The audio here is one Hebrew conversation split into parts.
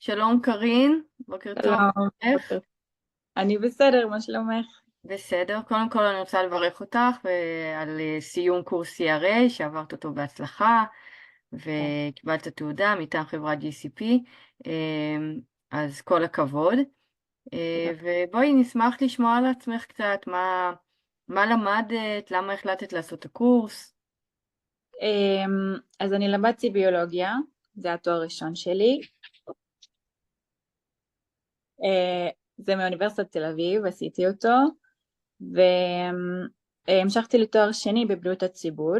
שלום קרין, בוקר טוב. שלום, איך? בוקר. אני בסדר, מה שלומך? בסדר. קודם כל אני רוצה לברך אותך על סיום קורס CRA שעברת אותו בהצלחה כן, וקיבלת תעודה מטעם חברת GCP, אז כל הכבוד. תודה. ובואי נשמח לשמוע על עצמך קצת, מה למדת, למה החלטת לעשות את הקורס. אז אני למדתי ביולוגיה, זה התואר הראשון שלי. זה מאוניברסיטת תל אביב, עשיתי אותו, והמשכתי לתואר שני בבריאות הציבור,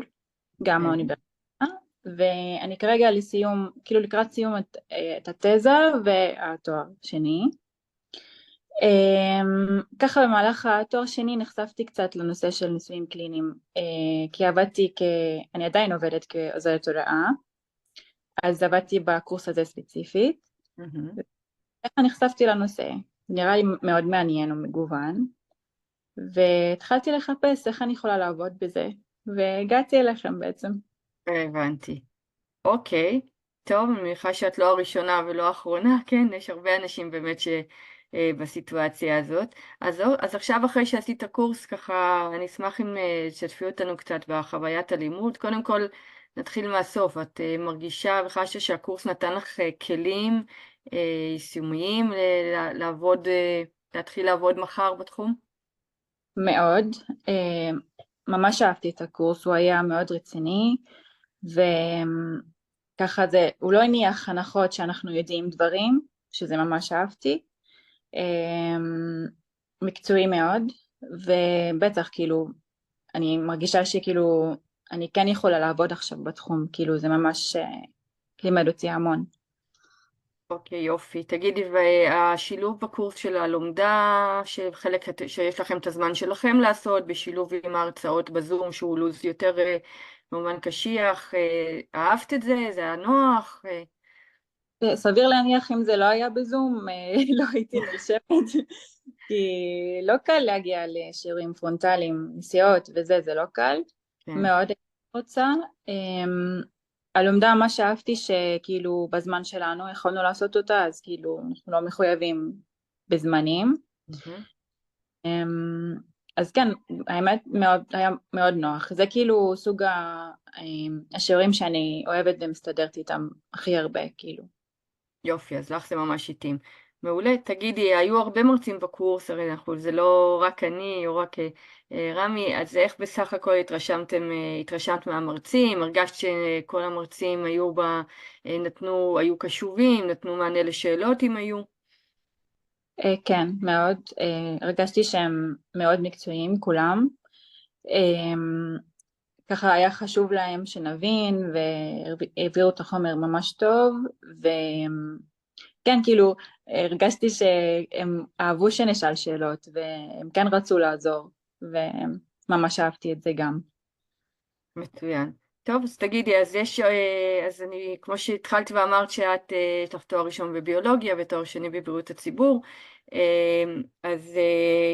גם כן. מהאוניברסיטה, ואני כרגע לסיום, כאילו לקראת סיום את התזה והתואר שני. ככה במהלך התואר שני נחשפתי קצת לנושא של ניסויים קליניים, כי אני עדיין עובדת כעוזרת הוראה, אז עבדתי בקורס הזה ספציפית. מהמם. ככה נחשפתי לנושא, זה נראה לי מאוד מעניין ומגוון, והתחלתי לחפש איך אני יכולה לעבוד בזה, והגעתי אליכם בעצם. הבנתי. אוקיי, טוב, אני מניחה שאת לא הראשונה ולא האחרונה, כן? יש הרבה אנשים באמת בסיטואציה הזאת. אז עכשיו אחרי שעשית קורס, ככה, אני אשמח אם תשתפי אותנו קצת בחוויית הלימוד. קודם כל, נתחיל מהסוף. את מרגישה וחשה שהקורס נתן לך כלים יישומיים לעבוד, להתחיל לעבוד מחר בתחום? מאוד, אה, ממש אהבתי את הקורס, הוא היה מאוד רציני, וככה הוא לא הניח הנחות שאנחנו יודעים דברים, שזה ממש אהבתי, מקצועי מאוד, ובטח כאילו אני מרגישה שכאילו אני כן יכולה לעבוד עכשיו בתחום, כאילו זה ממש לימד אותי המון. אוקיי, יופי. תגידי, והשילוב בקורס של הלומדה, שיש לכם את הזמן שלכם לעשות, בשילוב עם ההרצאות בזום, שהוא לו"ז יותר כמובן קשיח, אהבת את זה? זה היה נוח? סביר להניח אם זה לא היה בזום, לא הייתי נרשמת, כי לא קל להגיע לשיעורים פרונטליים, נסיעות וזה, זה לא קל, כן, מאוד הייתי רוצה. הלומדה, מה שאהבתי שכאילו בזמן שלנו יכולנו לעשות אותה, אז כאילו אנחנו לא מחויבים בזמנים. מהמם. אז כן, האמת היה מאוד נוח, זה כאילו סוג השיעורים שאני אוהבת ומסתדרת איתם הכי הרבה, כאילו. יופי, אז לך זה ממש התאים. מעולה. תגידי, היו הרבה מרצים בקורס, הרי זה לא רק אני או רק רמי, אז איך בסך הכל התרשמת מהמרצים? הרגשת שכל המרצים היו קשובים, נתנו מענה לשאלות אם היו? כן, מאוד, הרגשתי שהם מאוד מקצועיים כולם, ככה היה חשוב להם שנבין והעבירו את החומר ממש טוב, וכן כאילו הרגשתי שהם אהבו שנשאל שאלות והם כן רצו לעזור, וממש אהבתי את זה גם. מצוין. טוב, אז תגידי, אז אני, כמו שהתחלת ואמרת שאת, יש לך תואר ראשון בביולוגיה ותואר שני בבריאות הציבור, אז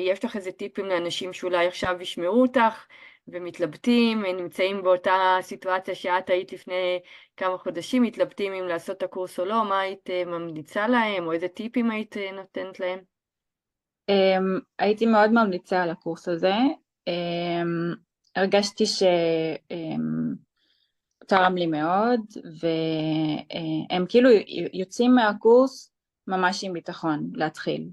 יש לך איזה טיפים לאנשים שאולי עכשיו ישמעו אותך ומתלבטים, נמצאים באותה סיטואציה שאת היית לפני כמה חודשים, מתלבטים אם לעשות את הקורס או לא, מה היית ממליצה להם, או איזה טיפים היית נותנת להם? הייתי מאוד ממליצה על הקורס הזה, הרגשתי תרם לי מאוד, והם כאילו יוצאים מהקורס ממש עם ביטחון להתחיל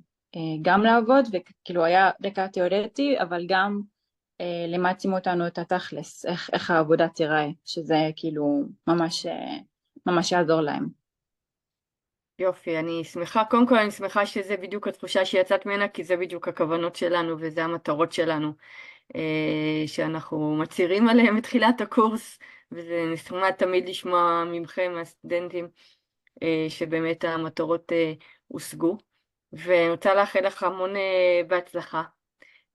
גם לעבוד, וכאילו היה רקע תיאורטי, אבל גם לימדתם אותנו את התכלס, איך העבודה תיראה, שזה כאילו ממש יעזור להם. יופי, אני שמחה, קודם כל אני שמחה שזה בדיוק התחושה שיצאת ממנה, כי זה בדיוק הכוונות שלנו וזה המטרות שלנו. שאנחנו מצהירים עליהם בתחילת הקורס, וזה נחמד תמיד לשמוע מכם, הסטודנטים, שבאמת המטרות הושגו. ואני רוצה לאחל לך המון בהצלחה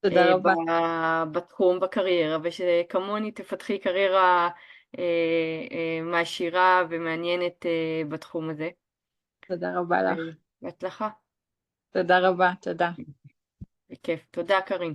תודה רבה. בתחום, בקריירה, ושכמוני תפתחי קריירה מעשירה ומעניינת בתחום הזה. תודה רבה לך. בהצלחה, תודה רבה, תודה. בכיף. תודה, קרין.